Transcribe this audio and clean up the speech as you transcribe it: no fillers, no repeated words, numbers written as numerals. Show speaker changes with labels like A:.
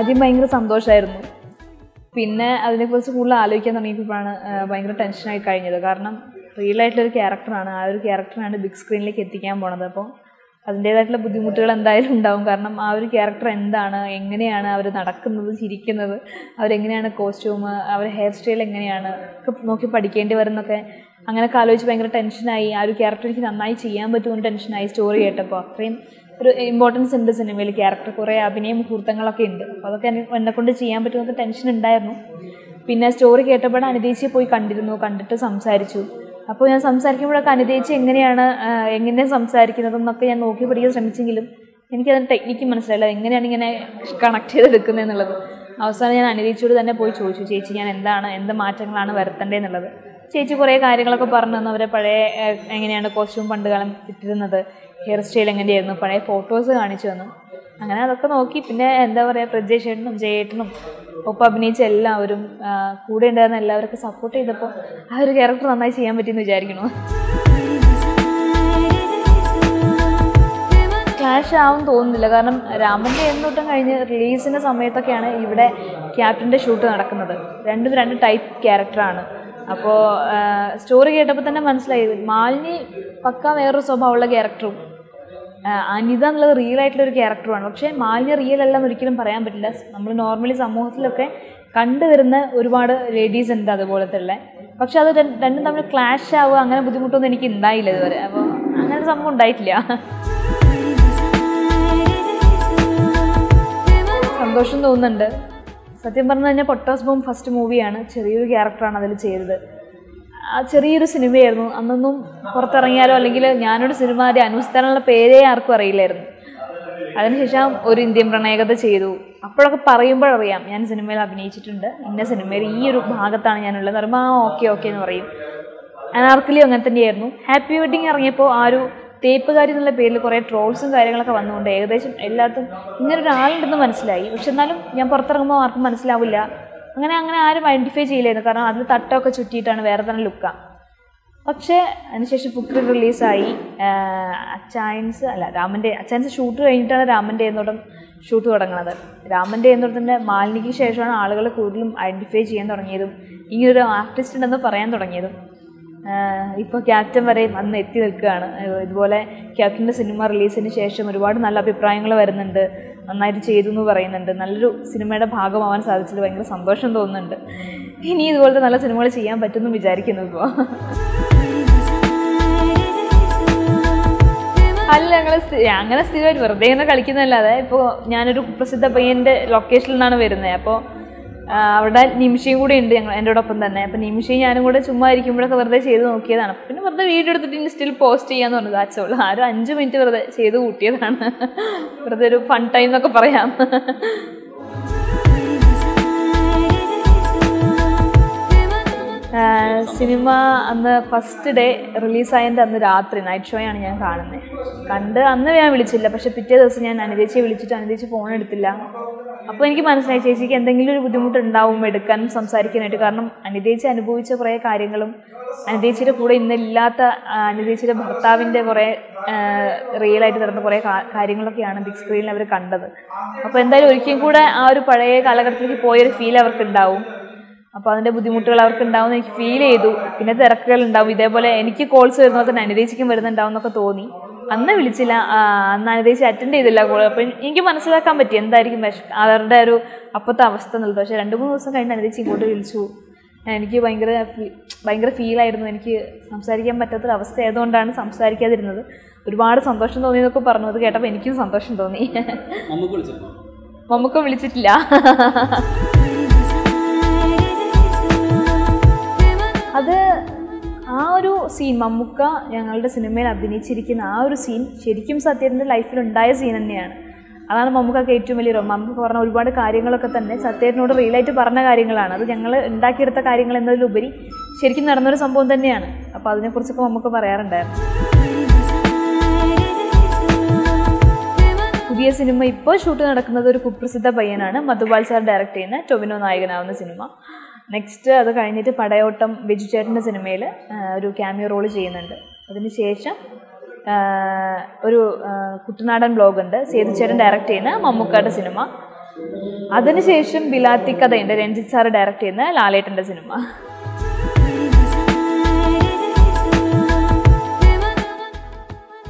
A: ആദ്യം ഭയങ്കര സന്തോഷമായിരുന്നു. പിന്നെ അതിനെക്കുറിച്ച് കൂടുതൽ ആലോചിക്കാൻ തുടങ്ങിയപ്പോഴാണ് ഭയങ്കര ടെൻഷനായി കഴിഞ്ഞത്. കാരണം റിയലായിട്ടുള്ളൊരു ക്യാരക്ടറാണ്, ആ ഒരു ക്യാരക്ടറാണ് ബിഗ് സ്ക്രീനിലേക്ക് എത്തിക്കാൻ പോണത്. അപ്പോൾ അതിൻ്റേതായിട്ടുള്ള ബുദ്ധിമുട്ടുകൾ എന്തായാലും ഉണ്ടാവും. കാരണം ആ ഒരു ക്യാരക്ടർ എന്താണ്, എങ്ങനെയാണ് അവർ നടക്കുന്നത്, ചിരിക്കുന്നത്, അവരെങ്ങനെയാണ് കോസ്റ്റ്യൂം, അവർ ഹെയർ സ്റ്റൈൽ എങ്ങനെയാണ് ഒക്കെ നോക്കി പഠിക്കേണ്ടി വരുന്നൊക്കെ അങ്ങനെയൊക്കെ ആലോചിച്ച് ഭയങ്കര ടെൻഷനായി. ആ ഒരു ക്യാരക്ടർ എനിക്ക് നന്നായി ചെയ്യാൻ പറ്റുമെന്ന് ടെൻഷനായി സ്റ്റോറി കേട്ടപ്പോൾ. അത്രയും ഒരു ഇമ്പോർട്ടൻസ് ഉണ്ട് സിനിമയിൽ, ക്യാരക്ടർ കുറേ അഭിനയ മുഹൂർത്തങ്ങളൊക്കെ ഉണ്ട്. അപ്പോൾ അതൊക്കെ എന്നെക്കൊണ്ട് ചെയ്യാൻ പറ്റുമെന്നൊക്കെ ടെൻഷൻ ഉണ്ടായിരുന്നു. പിന്നെ സ്റ്റോറി കേട്ടപ്പോൾ അനിതേച്ചിയെ പോയി കണ്ടിട്ട് സംസാരിച്ചു. അപ്പോൾ ഞാൻ സംസാരിക്കുമ്പോഴൊക്കെ അനിതേച്ചി എങ്ങനെ സംസാരിക്കുന്നതെന്നൊക്കെ ഞാൻ നോക്കി പഠിക്കാൻ ശ്രമിച്ചെങ്കിലും എനിക്കതിന് ടെക്നിക്ക് മനസ്സിലായില്ല, എങ്ങനെയാണ് ഇങ്ങനെ കണക്ട് ചെയ്തെടുക്കുന്നതെന്നുള്ളത്. അവസാനം ഞാൻ അനിതേച്ചിയോട് തന്നെ പോയി ചോദിച്ചു, ചേച്ചി ഞാൻ എന്ത് മാറ്റങ്ങളാണ് വരുത്തേണ്ടതെന്നുള്ളത്. ചേച്ചി കുറേ കാര്യങ്ങളൊക്കെ പറഞ്ഞു തന്നു. അവരെ പഴയ എങ്ങനെയാണ് കോസ്റ്റ്യൂം പണ്ട് കാലം ഇട്ടിരുന്നത്, ഹെയർ സ്റ്റൈൽ എങ്ങനെയായിരുന്നു, പഴയ ഫോട്ടോസ് കാണിച്ചു തന്നു. അങ്ങനെ അതൊക്കെ നോക്കി പിന്നെ എന്താ പറയുക, പ്രജേഷേട്ടനും ജയേട്ടനും ഒപ്പം അഭിനയിച്ച എല്ലാവരും കൂടെ ഉണ്ടായിരുന്ന എല്ലാവരൊക്കെ സപ്പോർട്ട് ചെയ്തപ്പോൾ ആ ഒരു ക്യാരക്ടർ നന്നായി ചെയ്യാൻ പറ്റിയെന്ന് വിചാരിക്കണു. ക്ലാഷ് ആവും തോന്നുന്നില്ല. കാരണം രാമൻ്റെ എന്നൊട്ടും കഴിഞ്ഞ് റിലീസിൻ്റെ സമയത്തൊക്കെയാണ് ഇവിടെ ക്യാപ്റ്റൻ്റെ ഷൂട്ട് നടക്കുന്നത്. രണ്ട് ടൈപ്പ് ക്യാരക്ടറാണ്. അപ്പോൾ സ്റ്റോറി കേട്ടപ്പോൾ തന്നെ മനസ്സിലായി, മാലിനി പക്ക വേറൊരു സ്വഭാവമുള്ള ക്യാരക്ടറും അനിത എന്നുള്ളത് റിയൽ ആയിട്ടുള്ളൊരു ക്യാരക്ടറുമാണ്. പക്ഷേ മാലിന്യ റിയൽ അല്ലെന്ന് ഒരിക്കലും പറയാൻ പറ്റില്ല. നമ്മൾ നോർമലി സമൂഹത്തിലൊക്കെ കണ്ടുവരുന്ന ഒരുപാട് ലേഡീസ് ഉണ്ട് അതുപോലത്തെ ഉള്ള. പക്ഷെ അത് രണ്ടും തമ്മിൽ ക്ലാഷ് ആവുക അങ്ങനെ ബുദ്ധിമുട്ടൊന്നും എനിക്ക് ഉണ്ടായില്ല ഇതുവരെ. അപ്പോൾ അങ്ങനെ ഒരു സംഭവം ഉണ്ടായിട്ടില്ല. സന്തോഷം തോന്നുന്നുണ്ട്. സത്യം പറഞ്ഞു കഴിഞ്ഞാൽ പൊട്ടാസ് ബോംബ് ഫസ്റ്റ് മൂവിയാണ്, ചെറിയൊരു ക്യാരക്ടറാണ് അതിൽ ചെയ്തത്. ആ ചെറിയൊരു സിനിമയായിരുന്നു. അന്നൊന്നും പുറത്തിറങ്ങിയാലോ അല്ലെങ്കിൽ ഞാനൊരു സിനിമ അനുസ്താനുള്ള പേരേ ആർക്കും അറിയില്ലായിരുന്നു. അതിനുശേഷം ഒരു ഇന്ത്യൻ പ്രണയകഥ ചെയ്തു. അപ്പോഴൊക്കെ പറയുമ്പോഴറിയാം ഞാൻ സിനിമയിൽ അഭിനയിച്ചിട്ടുണ്ട്, ഇന്ന സിനിമയിൽ ഈ ഒരു ഭാഗത്താണ് ഞാനുള്ളത് പറയുമ്പോൾ ഓക്കെ എന്ന് പറയും. അനാർക്കലിയും അങ്ങനെ തന്നെയായിരുന്നു. ഹാപ്പി വെഡ്ഡിങ് ഇറങ്ങിയപ്പോൾ ആ ഒരു തേപ്പുകാരി എന്നുള്ള പേരിൽ കുറേ ട്രോൾസും കാര്യങ്ങളൊക്കെ വന്നുകൊണ്ട് ഏകദേശം എല്ലായിടത്തും ഇങ്ങനൊരാളുണ്ടെന്ന് മനസ്സിലായി. പക്ഷെ എന്നാലും ഞാൻ പുറത്തിറങ്ങുമ്പോൾ ആർക്കും മനസ്സിലാവില്ല, അങ്ങനെ ആരും ഐഡൻറ്റിഫൈ ചെയ്യില്ലായിരുന്നു. കാരണം അതിൽ തട്ടമൊക്കെ ചുറ്റിയിട്ടാണ്, വേറെ തന്നെ ലുക്കാണ്. പക്ഷേ അതിനുശേഷം ഫുക്രി റിലീസായി. അച്ചായൻസ് ഷൂട്ട് കഴിഞ്ഞിട്ടാണ് രാമൻ്റെ എന്നോടം ഷൂട്ട് തുടങ്ങുന്നത്. രാമൻ്റെ എന്നോടത്തിൻ്റെ മാലിനിക്ക് ശേഷമാണ് ആളുകൾ കൂടുതലും ഐഡൻറ്റിഫൈ ചെയ്യാൻ തുടങ്ങിയതും ഇങ്ങനൊരു ആർട്ടിസ്റ്റ് ഉണ്ടെന്ന് പറയാൻ തുടങ്ങിയതും. ഇപ്പോൾ ക്യാപ്റ്റൻ വരെ അന്ന് എത്തി നിൽക്കുകയാണ്. ഇതുപോലെ ക്യാപ്റ്റൻ്റെ സിനിമ റിലീസിന് ശേഷം ഒരുപാട് നല്ല അഭിപ്രായങ്ങൾ വരുന്നുണ്ട്, നന്നായിട്ട് ചെയ്തു എന്ന് പറയുന്നുണ്ട്. നല്ലൊരു സിനിമയുടെ ഭാഗമാവാൻ സാധിച്ചത് ഭയങ്കര സന്തോഷം തോന്നുന്നുണ്ട്. ഇനി ഇതുപോലത്തെ നല്ല സിനിമകൾ ചെയ്യാൻ പറ്റുമെന്ന് വിചാരിക്കുന്നു. ഇപ്പോൾ അല്ല, അങ്ങനെ സ്ഥിരമായിട്ട് വെറുതെ ഇങ്ങനെ കളിക്കുന്നതല്ലാതെ ഇപ്പോൾ ഞാനൊരു പ്രസിദ്ധ പയ്യൻ്റെ ലൊക്കേഷനിൽ നിന്നാണ് വരുന്നത്. അപ്പോൾ അവിടെ നിമിഷയും കൂടി ഉണ്ട് എന്നോടൊപ്പം തന്നെ. അപ്പം നിമിഷയും ഞാനും കൂടെ ചുമ്മാ ഇരിക്കുമ്പോഴൊക്കെ വെറുതെ ചെയ്ത് നോക്കിയതാണ്. പിന്നെ വെറുതെ വീഡിയോ എടുത്തിട്ട് ഇൻസ്റ്റയിൽ പോസ്റ്റ് ചെയ്യാന്ന് പറഞ്ഞത്. ആച്ചോളൂ ആ ഒരു 5 മിനിറ്റ് വെറുതെ ചെയ്ത് കൂട്ടിയതാണ്. വെറുതെ ഒരു ഫൺ ടൈം എന്നൊക്കെ പറയാം. സിനിമ അന്ന് ഫസ്റ്റ് ഡേ റിലീസായതിൻ്റെ അന്ന് രാത്രി നൈറ്റ് ഷോയാണ് ഞാൻ കാണുന്നത്. അന്ന് ഞാൻ വിളിച്ചില്ല. പക്ഷെ പിറ്റേ ദിവസം ഞാൻ അനിതേച്ചിയെ വിളിച്ചിട്ട് അനിതേച്ചി ഫോൺ എടുത്തില്ല. അപ്പോൾ എനിക്ക് മനസ്സിലായി ചേച്ചിക്ക് എന്തെങ്കിലും ഒരു ബുദ്ധിമുട്ടുണ്ടാവും എടുക്കാനും സംസാരിക്കാനായിട്ട്. കാരണം അനിതേച്ചി അനുഭവിച്ച കുറേ കാര്യങ്ങളും അനിതേച്ചിയുടെ കൂടെ ഇന്നില്ലാത്ത അനിതേച്ചിയുടെ ഭർത്താവിൻ്റെ കുറേ റിയലായിട്ട് നടന്ന കുറേ കാര്യങ്ങളൊക്കെയാണ് ബിഗ് സ്ക്രീനിൽ അവർ കണ്ടത്. അപ്പോൾ എന്തായാലും ഒരിക്കലും കൂടെ ആ ഒരു പഴയ കാലഘട്ടത്തിലേക്ക് പോയൊരു ഫീൽ അവർക്കുണ്ടാവും. അപ്പോൾ അതിൻ്റെ ബുദ്ധിമുട്ടുകൾ അവർക്ക് ഉണ്ടാവുമെന്ന് എനിക്ക് ഫീൽ ചെയ്തു. പിന്നെ തിരക്കുകൾ ഉണ്ടാവും, ഇതേപോലെ എനിക്ക് കോൾസ് വരുന്നത് തന്നെ അനിതേച്ചിക്കും വരുന്നുണ്ടാവും എന്നൊക്കെ തോന്നി. അന്ന് വിളിച്ചില്ല, അന്ന് അനിതേച്ചി അറ്റൻഡ് ചെയ്തില്ല കോൾ. അപ്പം എനിക്ക് മനസ്സിലാക്കാൻ പറ്റി എന്തായിരിക്കും അവരുടെ ഒരു അപ്പോഴത്തെ അവസ്ഥ എന്നുള്ളത്. പക്ഷേ 2-3 ദിവസം കഴിഞ്ഞ് അനിതേച്ചി ഇങ്ങോട്ട് വിളിച്ചു. എനിക്ക് ഭയങ്കര ഫീലായിരുന്നു. എനിക്ക് സംസാരിക്കാൻ പറ്റാത്തൊരവസ്ഥ ആയതുകൊണ്ടാണ് സംസാരിക്കാതിരുന്നത്. ഒരുപാട് സന്തോഷം തോന്നിയെന്നൊക്കെ പറഞ്ഞു. അത് കേട്ടപ്പോൾ എനിക്കും സന്തോഷം തോന്നി. മമ്മൂക്ക വിളിച്ചിട്ടില്ല. അത് ആ ഒരു സീൻ, മമ്മൂക്ക ഞങ്ങളുടെ സിനിമയിൽ അഭിനയിച്ചിരിക്കുന്ന ആ ഒരു സീൻ ശരിക്കും സത്യേട്ടൻ്റെ ലൈഫിലുണ്ടായ സീൻ തന്നെയാണ്. അതാണ് മമ്മൂക്കക്ക് ഏറ്റവും വലിയ മമ്മൂക്ക പറഞ്ഞ ഒരുപാട് കാര്യങ്ങളൊക്കെ തന്നെ സത്യേട്ടനോട് റിയലായിട്ട് പറഞ്ഞ കാര്യങ്ങളാണ്. അത് ഞങ്ങൾ ഉണ്ടാക്കിയെടുത്ത കാര്യങ്ങൾ എന്നതിലുപരി ശരിക്കും നടന്നൊരു സംഭവം തന്നെയാണ്. അപ്പോൾ അതിനെക്കുറിച്ചൊക്കെ മമ്മൂക്ക പറയാറുണ്ടായിരുന്നു. പുതിയ സിനിമ ഇപ്പോൾ ഷൂട്ട് നടക്കുന്നത് ഒരു കുപ്രസിദ്ധ പയ്യനാണ്, മധുബാൽ സാർ ഡയറക്റ്റ് ചെയ്യുന്ന ടൊവിനോ നായകനാവുന്ന സിനിമ. നെക്സ്റ്റ് അത് കഴിഞ്ഞിട്ട് പടയോട്ടം ബിജു ചേട്ടൻ്റെ സിനിമയിൽ ഒരു ക്യാമിയോ റോൾ ചെയ്യുന്നുണ്ട്. അതിനുശേഷം ഒരു കുട്ടനാടൻ ബ്ലോഗ് ഉണ്ട്, സേതു ചേട്ടൻ ഡയറക്റ്റ് ചെയ്യുന്ന മമ്മൂക്കയുടെ സിനിമ. അതിനുശേഷം ബിലാത്തി കഥയുണ്ട്, രഞ്ജിത്ത് സാറ് ഡയറക്റ്റ് ചെയ്യുന്ന ലാലേട്ടൻ്റെ സിനിമ.